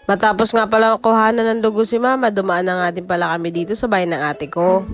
Matapos nga pala kuhanan ng dugo si mama, dumaan na nga din pala kami dito sa bahay ng ate ko.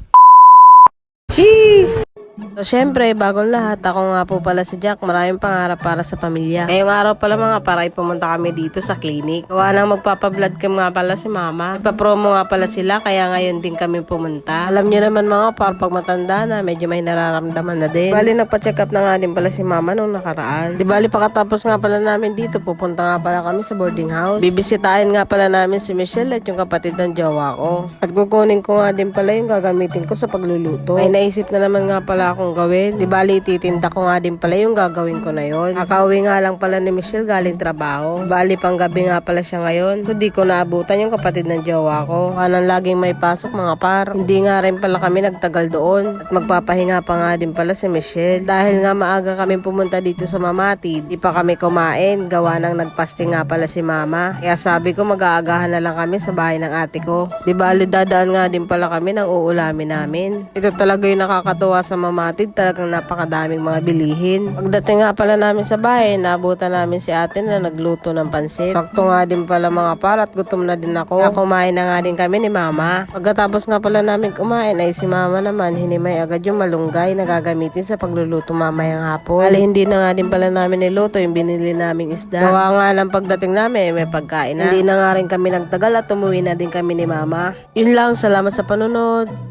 Cheese! So, syempre, bagong lahat, ako nga po pala si Jack, maraming pangarap para sa pamilya. Ngayong araw pala mga paray, pumunta kami dito sa clinic. Gawa nang magpapablood cam nga pala si mama. Ipapromo nga pala sila, kaya ngayon din kami pumunta. Alam nyo naman mga pag matanda na, medyo may nararamdaman na din. Bali, nagpa-check up na nga din pala si mama nung nakaraan. Di bali, pakatapos nga pala namin dito, pupunta nga pala kami sa boarding house. Bibisitahin nga pala namin si Michelle at yung kapatid ng jowa ko. At kukunin ko nga din pala yung gagamitin ko sa pagluluto. May naisip na naman nga pala akong gawin. Di bali, titinda ko nga din pala yung gagawin ko na yon. Kakauwi nga lang pala ni Michelle galing trabaho. Bali, pang gabi nga pala siya ngayon. So, di ko naabutan yung kapatid ng jowa ko. Kanang laging may pasok mga par. Hindi nga rin pala kami nagtagal doon. At magpapahinga pa nga din pala si Michelle. Dahil nga maaga kami pumunta dito sa Mamati, di pa kami kumain. Gawa nang nagpasting nga pala si mama. Kaya sabi ko mag-aagahan na lang kami sa bahay ng ate ko. Di bali, dadaan nga din pala kami ng uulamin namin. Ito talaga yung nakakatuwa sa Mamati. Talagang napakadaming mga bilihin. Pagdating nga pala namin sa bahay, naabutan namin si ate na nagluto ng pansit. Sakto nga din pala mga par at gutom na din ako. Kaya kumain na nga din kami ni mama. Pagkatapos nga pala namin kumain ay si mama naman hinimay agad yung malunggay na gagamitin sa pagluluto mamayang hapon. Bali, hindi na nga din pala namin niluto yung binili naming isda. Gawa nga lang pagdating namin may pagkain na. Hindi na nga rin kami nagtagal at umuwi na din kami ni mama. Yun lang, salamat sa panunod.